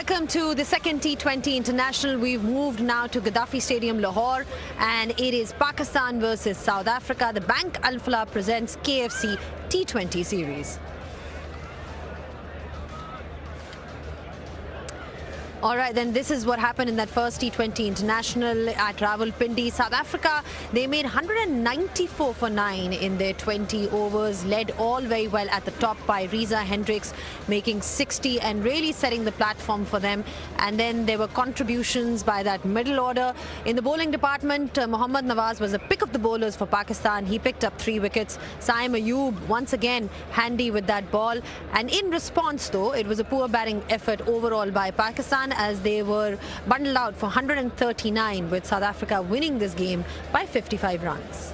Welcome to the second T20 International. We've moved now to Gaddafi Stadium, Lahore, and it is Pakistan versus South Africa. The Bank Al Falah presents KFC T20 series. All right, then this is what happened in that first T20 International at Rawalpindi, South Africa. They made 194 for 9 in their 20 overs, led all very well at the top by Reza Hendricks, making 60 and really setting the platform for them. And then there were contributions by that middle order. In the bowling department, Mohammad Nawaz was a pick of the bowlers for Pakistan. He picked up 3 wickets. Saim Ayub, once again, handy with that ball. And in response, though, it was a poor batting effort overall by Pakistan, as they were bundled out for 139, with South Africa winning this game by 55 runs.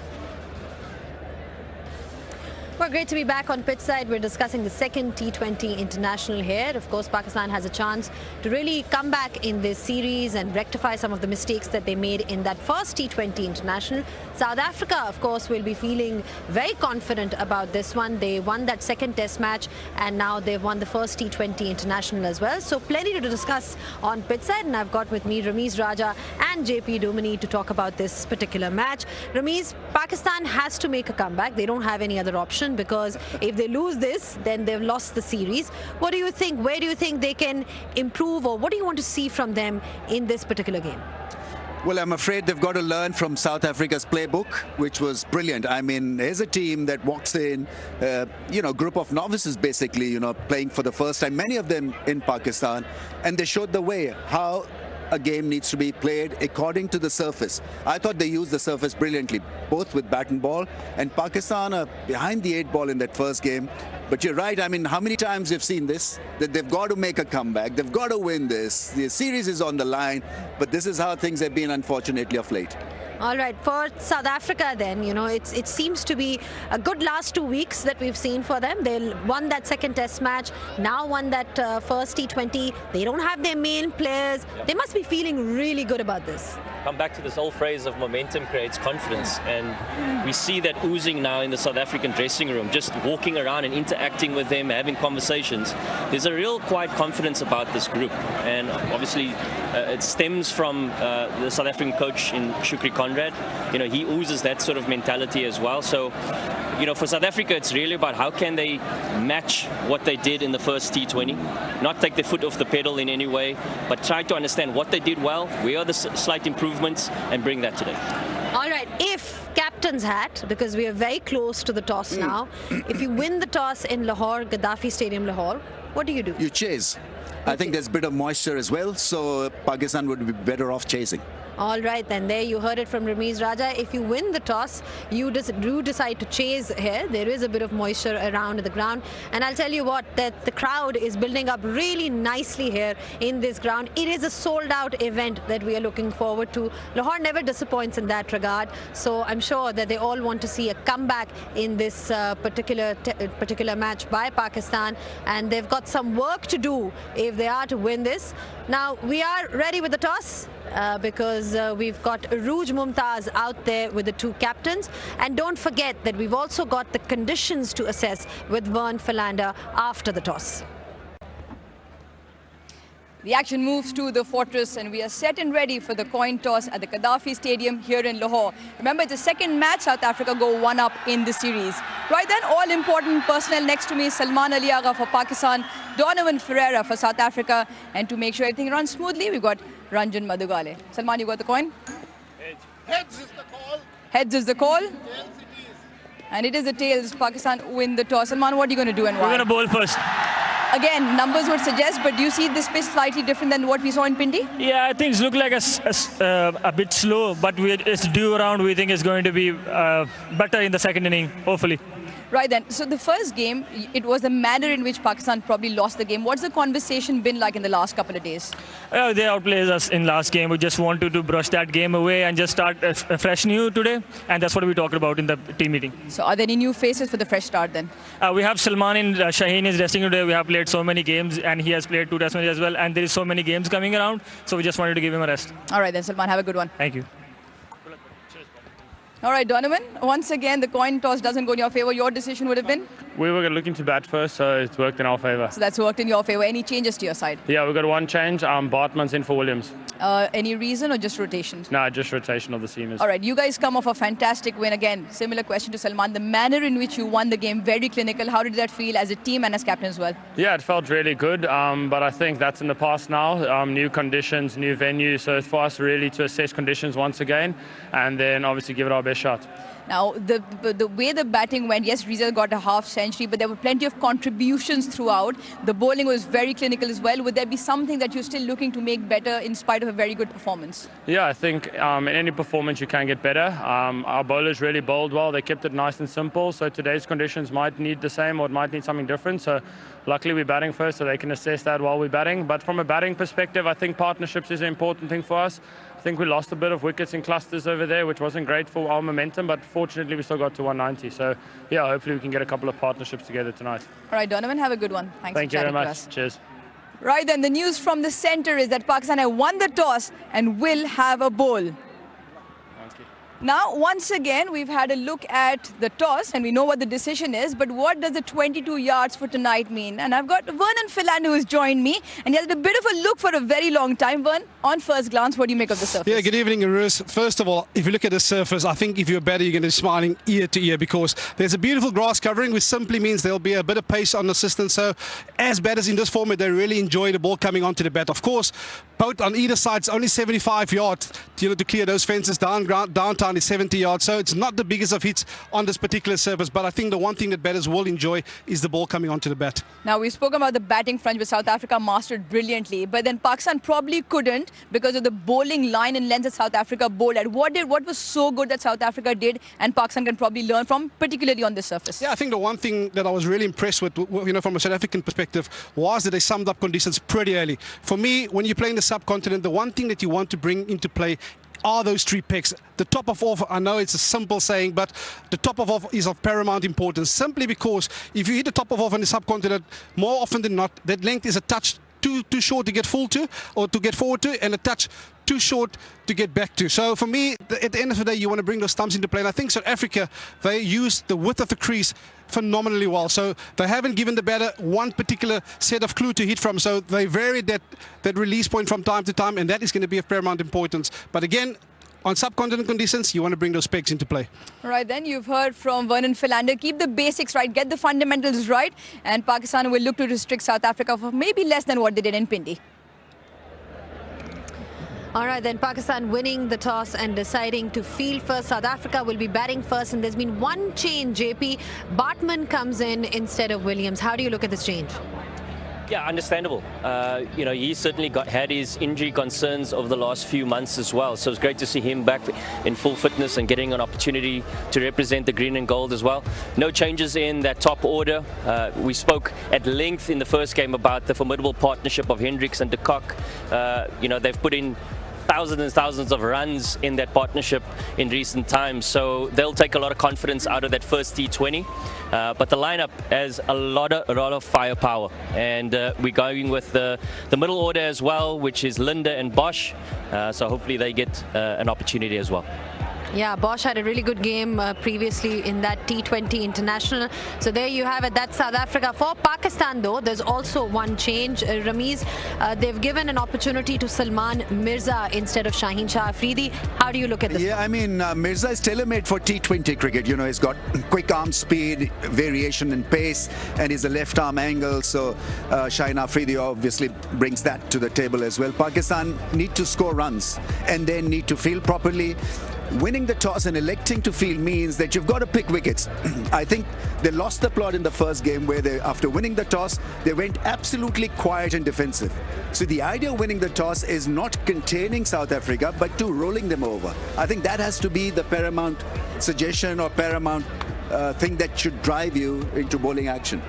Well, great to be back on pitch side. We're discussing the second T20 International here. Of course, Pakistan has a chance to really come back in this series and rectify some of the mistakes that they made in that first T20 International. South Africa, of course, will be feeling very confident about this one. They won that second test match, and now they've won the first T20 International as well. So plenty to discuss on pitch side, and I've got with me Ramiz Raja and JP Dumini to talk about this particular match. Ramiz, Pakistan has to make a comeback. They don't have any other option, because if they lose this, then they've lost the series. What do you think? Where do you think they can improve, or what do you want to see from them in this particular game? Well, I'm afraid they've got to learn from South Africa's playbook, which was brilliant. I mean, here's a team that walks in, group of novices basically, playing for the first time, many of them in Pakistan, and they showed the way how a game needs to be played according to the surface. I thought they used the surface brilliantly, both with bat and ball, and Pakistan are behind the 8 ball in that first game. But you're right, I mean, how many times we've seen this, that they've got to make a comeback, they've got to win this, the series is on the line, but this is how things have been, unfortunately, of late. All right, for South Africa then, it seems to be a good last 2 weeks that we've seen for them. They won that second test match, now won that first T20. They don't have their main players. They must be feeling really good about this. Come back to this old phrase of momentum creates confidence, and we see that oozing now in the South African dressing room, just walking around and interacting with them, having conversations. There's a real quiet confidence about this group, and obviously it stems from the South African coach in Shukri Conrad. He oozes that sort of mentality as well. So, for South Africa, it's really about how can they match what they did in the first T20, not take their foot off the pedal in any way, but try to understand what they did well, where are the slight improvements, and bring that today. All right, if captain's hat, because we are very close to the toss now, if you win the toss in Lahore, Gaddafi Stadium, Lahore, what do you do? You chase. I think there's a bit of moisture as well, so Pakistan would be better off chasing. All right, then there you heard it from Ramiz Raja. If you win the toss, you do decide to chase here. There is a bit of moisture around the ground. And I'll tell you what, that the crowd is building up really nicely here in this ground. It is a sold-out event that we are looking forward to. Lahore never disappoints in that regard. So I'm sure that they all want to see a comeback in this particular match by Pakistan. And they've got some work to do if they are to win this. Now, we are ready with the toss. Because we've got Arooj Mumtaz out there with the 2 captains. And don't forget that we've also got the conditions to assess with Vern Philander after the toss. The action moves to the fortress, and we are set and ready for the coin toss at the Gaddafi Stadium here in Lahore. Remember, it's the second match South Africa go 1-up in the series. Right then, all important personnel next to me, Salman Ali Agha for Pakistan, Donovan Ferreira for South Africa, and to make sure everything runs smoothly, we've got Ranjan Madugale. Salman, you got the coin? Heads is the call. Heads is the call. Tails it is. And it is the tails. Pakistan win the toss. Salman, what are you going to do and why? We're going to bowl first. Again, numbers would suggest, but do you see this pitch slightly different than what we saw in Pindi? Yeah, things look like a bit slow, but it's due around. We think it's going to be better in the second inning, hopefully. Right then, so the first game, it was the manner in which Pakistan probably lost the game. What's the conversation been like in the last couple of days? They outplayed us in last game. We just wanted to brush that game away and just start fresh new today. And that's what we talked about in the team meeting. So are there any new faces for the fresh start then? We have Salman in Shaheen is resting today. We have played so many games, and he has played 2 test matches as well. And there is so many games coming around. So we just wanted to give him a rest. All right then, Salman, have a good one. Thank you. All right, Donovan, once again, the coin toss doesn't go in your favor. Your decision would have been? We were looking to bat first, so it's worked in our favour. So that's worked in your favour. Any changes to your side? Yeah, we've got one change. Bartman's in for Williams. Any reason or just rotations? No, just rotation of the seamers. All right, you guys come off a fantastic win. Again, similar question to Salman. The manner in which you won the game, very clinical. How did that feel as a team and as captain as well? Yeah, it felt really good, but I think that's in the past now. New conditions, new venue, so it's for us really to assess conditions once again and then obviously give it our best shot. Now, the way the batting went, yes, Rizal got a half century, but there were plenty of contributions throughout. The bowling was very clinical as well. Would there be something that you're still looking to make better in spite of a very good performance? Yeah, I think in any performance you can get better. Our bowlers really bowled well. They kept it nice and simple. So today's conditions might need the same or it might need something different. So luckily we're batting first so they can assess that while we're batting. But from a batting perspective, I think partnerships is an important thing for us. I think we lost a bit of wickets in clusters over there, which wasn't great for our momentum, but fortunately we still got to 190. So, yeah, hopefully we can get a couple of partnerships together tonight. All right, Donovan, have a good one. Thank you very much. Cheers. Right then, the news from the centre is that Pakistan have won the toss and will have a bowl. Now, once again, we've had a look at the toss and we know what the decision is, but what does the 22 yards for tonight mean? And I've got Vernon Philander who has joined me and he had a bit of a look for a very long time. Vern, on first glance, what do you make of the surface? Yeah, good evening, Aruz. First of all, if you look at the surface, I think if you're a batter, you're going to be smiling ear to ear because there's a beautiful grass covering, which simply means there'll be a bit of pace on the system. So as batters in this format, they really enjoy the ball coming onto the bat. Of course, both on either side, it's only 75 yards to clear those fences. Downtown is 70 yards, so it's not the biggest of hits on this particular surface. But I think the one thing that batters will enjoy is the ball coming onto the bat. Now, we've spoken about the batting front, which South Africa mastered brilliantly, but then Pakistan probably couldn't because of the bowling line and length that South Africa bowled at. What was so good that South Africa did and Pakistan can probably learn from, particularly on this surface? Yeah, I think the one thing that I was really impressed with, from a South African perspective, was that they summed up conditions pretty early. For me, when you're playing the subcontinent, the one thing that you want to bring into play are those three pegs. The top of off, I know it's a simple saying, but the top of off is of paramount importance, simply because if you hit the top of off on the subcontinent, more often than not, that length is a touch too short to get full to or to get forward to, and a touch too short to get back to. So for me, at the end of the day, you want to bring those stumps into play. And I think South Africa, they use the width of the crease phenomenally well. So they haven't given the batter one particular set of clue to hit from. So they varied that release point from time to time, and that is going to be of paramount importance. But again, on subcontinent conditions, you want to bring those pegs into play. All right, then you've heard from Vernon Philander. Keep the basics right, get the fundamentals right, and Pakistan will look to restrict South Africa for maybe less than what they did in Pindi. All right, then Pakistan winning the toss and deciding to field first. South Africa will be batting first, and there's been one change, JP. Bartman comes in instead of Williams. How do you look at this change? Yeah, understandable. He certainly had his injury concerns over the last few months as well. So it's great to see him back in full fitness and getting an opportunity to represent the green and gold as well. No changes in that top order. We spoke at length in the first game about the formidable partnership of Hendricks and de Kock. They've put in thousands and thousands of runs in that partnership in recent times, so they'll take a lot of confidence out of that first T20. But the lineup has a lot of firepower, and we're going with the middle order as well, which is Linda and Bosch. So hopefully they get an opportunity as well. Yeah, Bosch had a really good game previously in that T20 international. So there you have it. That's South Africa. For Pakistan, though, there's also one change. Ramiz, they've given an opportunity to Salman Mirza instead of Shaheen Shah Afridi. How do you look at this? Yeah, I mean, Mirza is tailor-made for T20 cricket. He's got quick arm speed, variation in pace, and he's a left arm angle. So Shaheen Afridi obviously brings that to the table as well. Pakistan need to score runs and then need to field properly. Winning the toss and electing to field means that you've got to pick wickets. I think they lost the plot in the first game where after winning the toss, they went absolutely quiet and defensive. So the idea of winning the toss is not containing South Africa, but to rolling them over. I think that has to be the paramount suggestion or paramount thing that should drive you into bowling action.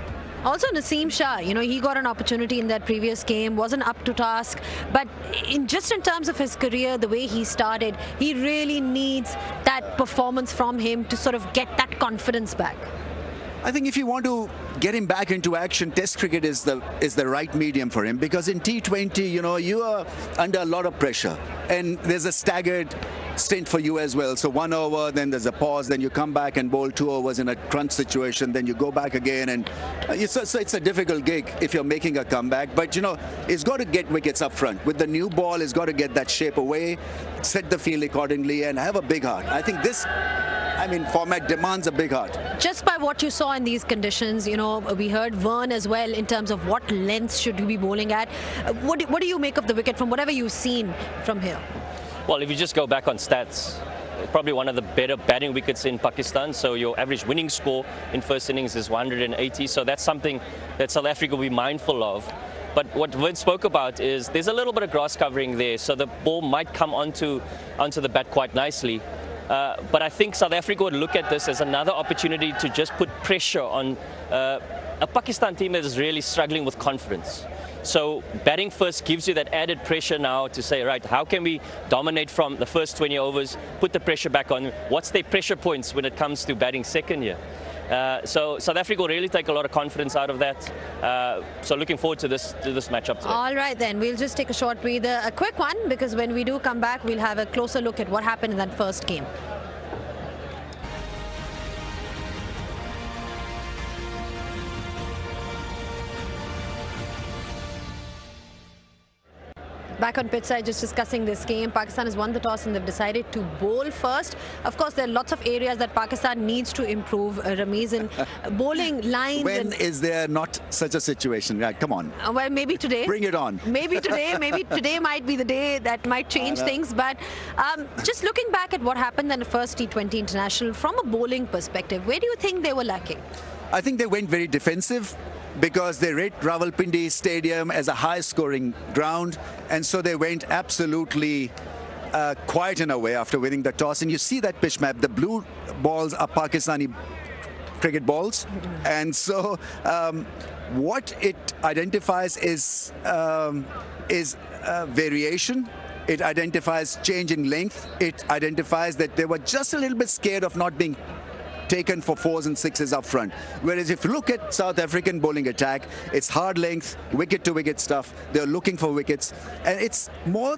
Also, Naseem Shah, he got an opportunity in that previous game, wasn't up to task. But in terms of his career, the way he started, he really needs that performance from him to sort of get that confidence back. I think if you want to get him back into action, Test cricket is the right medium for him, because in T20, you are under a lot of pressure, and there's a staggered stint for you as well. So 1 over, then there's a pause, then you come back and bowl 2 overs in a crunch situation, then you go back again, and so it's a difficult gig if you're making a comeback. But he's got to get wickets up front. With the new ball, he's got to get that shape away, set the field accordingly, and have a big heart. I think this format demands a big heart. Just by what you saw in these conditions, we heard Vern as well in terms of what lengths should you be bowling at. What do you make of the wicket from whatever you've seen from here? Well, if you just go back on stats, probably one of the better batting wickets in Pakistan. So your average winning score in first innings is 180. So that's something that South Africa will be mindful of. But what Vern spoke about is there's a little bit of grass covering there, so the ball might come onto the bat quite nicely. But I think South Africa would look at this as another opportunity to just put pressure on a Pakistan team that is really struggling with confidence. So batting first gives you that added pressure now to say, right, how can we dominate from the first 20 overs, put the pressure back on? What's their pressure points when it comes to batting second here? So South Africa will really take a lot of confidence out of that. So looking forward to this matchup today. All right, then we'll just take a short breather, a quick one, because when we do come back, we'll have a closer look at what happened in that first game. Back on pitch side, just discussing this game. Pakistan has won the toss and they've decided to bowl first. Of course, there are lots of areas that Pakistan needs to improve. Rameez, in bowling lines. When is there not such a situation? Right, come on. Well, maybe today. Bring it on. Maybe today might be the day that might change things. But just looking back at what happened in the first T20 international, from a bowling perspective, where do you think they were lacking? I think they went very defensive, because they rate Rawalpindi Stadium as a high-scoring ground, and so they went absolutely quiet in a way after winning the toss. And you see that pitch map. The blue balls are Pakistani cricket balls, and so what it identifies is variation. It identifies change in length. It identifies that they were just a little bit scared of not being taken for 4s and 6s up front. Whereas if you look at South African bowling attack, it's hard length, wicket to wicket stuff. They're looking for wickets, and it's more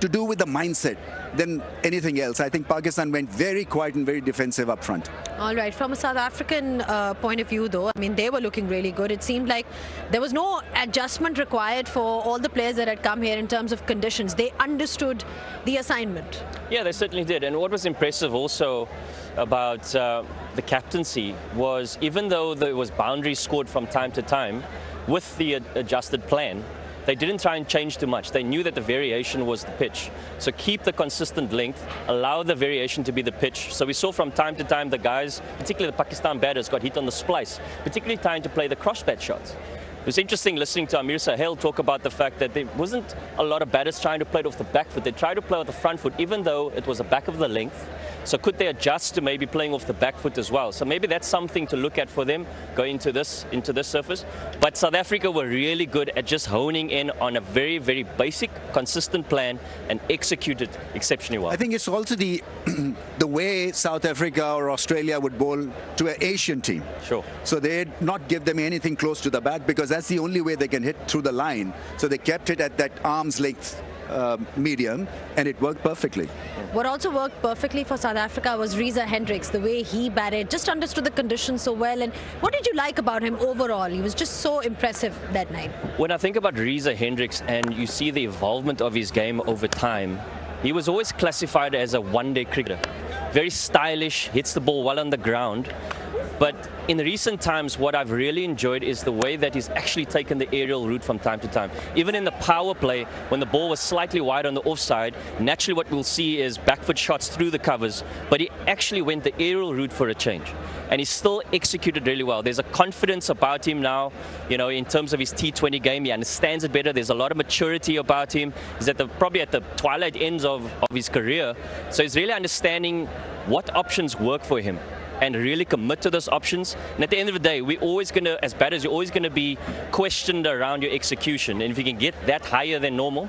to do with the mindset than anything else. I think Pakistan went very quiet and very defensive up front. All right, from a South African point of view though, they were looking really good. It seemed like there was no adjustment required for all the players that had come here in terms of conditions. They understood the assignment. Yeah, they certainly did. And what was impressive also about the captaincy was, even though there was boundaries scored from time to time with the adjusted plan, they didn't try and change too much. They knew that the variation was the pitch. So keep the consistent length, allow the variation to be the pitch. So we saw from time to time the guys, particularly the Pakistan batters, got hit on the splice, particularly trying to play the cross-bat shots. It was interesting listening to Amir Sahel talk about the fact that there wasn't a lot of batters trying to play it off the back foot. They tried to play with the front foot, even though it was the back of the length. So could they adjust to maybe playing off the back foot as well? So maybe that's something to look at for them going into this surface. But South Africa were really good at just honing in on a very, very basic, consistent plan and executed exceptionally well. I think it's also the way South Africa or Australia would bowl to an Asian team. Sure. So they'd not give them anything close to the bat, because that's the only way they can hit through the line. So they kept it at that arm's length medium, and it worked perfectly. What also worked perfectly for South Africa was Reza Hendricks, the way he batted, just understood the conditions so well. And what did you like about him overall? He was just so impressive that night. When I think about Reza Hendricks and you see the involvement of his game over time, he was always classified as a one-day cricketer. Very stylish, hits the ball well on the ground. But in recent times, what I've really enjoyed is the way that he's actually taken the aerial route from time to time. Even in the power play, when the ball was slightly wide on the offside, naturally what we'll see is back foot shots through the covers, but he actually went the aerial route for a change. And he still executed really well. There's a confidence about him now, in terms of his T20 game. He understands it better. There's a lot of maturity about him. He's probably at the twilight ends of his career. So he's really understanding what options work for him and really commit to those options. And at the end of the day, we're always going to, as batters, you're always going to be questioned around your execution. And if you can get that higher than normal,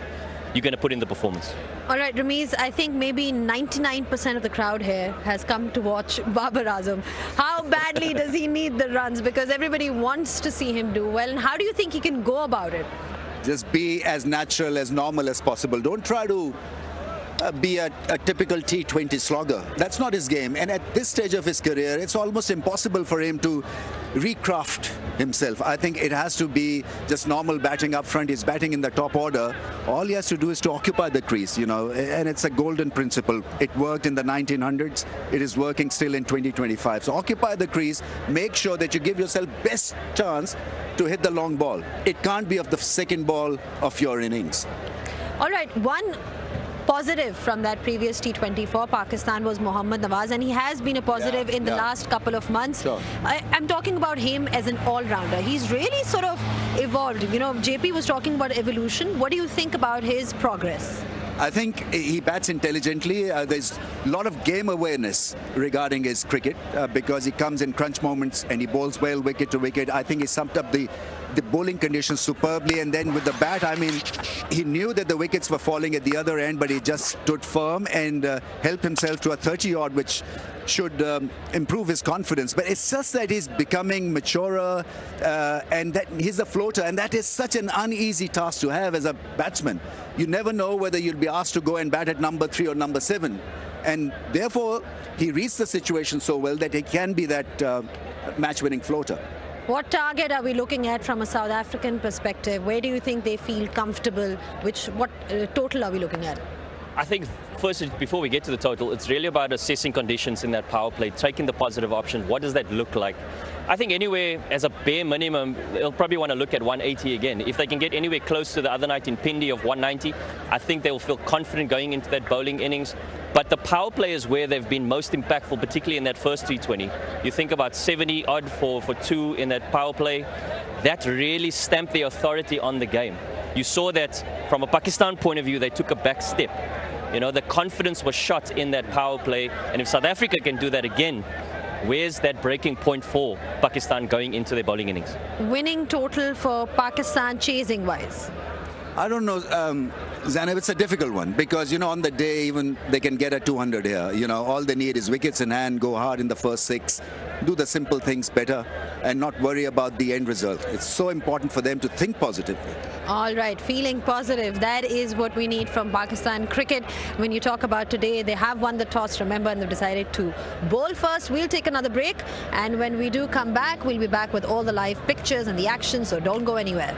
you're going to put in the performance. All right, Ramiz, I think maybe 99% of the crowd here has come to watch Babar Azam. How badly does he need the runs? Because everybody wants to see him do well. And how do you think he can go about it? Just be as natural, as normal as possible. Don't try to be a typical T20 slogger. That's not his game. And at this stage of his career, it's almost impossible for him to recraft himself. I think it has to be just normal batting up front. He's batting in the top order. All he has to do is to occupy the crease, you know, and it's a golden principle. It worked in the 1900s. It is working still in 2025. So occupy the crease. Make sure that you give yourself best chance to hit the long ball. It can't be of the second ball of your innings. All right, one positive from that previous T20 for Pakistan was Mohammad Nawaz, and he has been a positive in the last couple of months. Sure. I'm talking about him as an all-rounder. He's really sort of evolved. You know, JP was talking about evolution. What do you think about his progress? I think he bats intelligently. There's a lot of game awareness regarding his cricket because he comes in crunch moments and he bowls well wicket to wicket. I think he summed up the bowling conditions superbly, and then with the bat, I mean, he knew that the wickets were falling at the other end, but he just stood firm and helped himself to a 30-odd, which should improve his confidence. But it's just that he's becoming maturer and that he's a floater, and that is such an uneasy task to have as a batsman. You never know whether you'll be asked to go and bat at number 3 or number 7, and therefore he reads the situation so well that he can be that match-winning floater. What target are we looking at from a South African perspective? Where do you think they feel comfortable? What total are we looking at? I think first, before we get to the total, it's really about assessing conditions in that power play, taking the positive option. What does that look like? I think anywhere as a bare minimum, they'll probably want to look at 180 again. If they can get anywhere close to the other night in Pindi of 190, I think they will feel confident going into that bowling innings. But the power play is where they've been most impactful, particularly in that first T20. You think about 70 odd for 2 in that power play. That really stamped the authority on the game. You saw that from a Pakistan point of view, they took a back step. You know, the confidence was shot in that power play. And if South Africa can do that again, where's that breaking point for Pakistan going into their bowling innings? Winning total for Pakistan chasing wise? I don't know, Zainab, it's a difficult one because, you know, on the day even they can get a 200 here. You know, all they need is wickets in hand, go hard in the first 6, do the simple things better and not worry about the end result. It's so important for them to think positively. All right, feeling positive. That is what we need from Pakistan cricket. When you talk about today, they have won the toss, remember, and they've decided to bowl first. We'll take another break. And when we do come back, we'll be back with all the live pictures and the action. So don't go anywhere.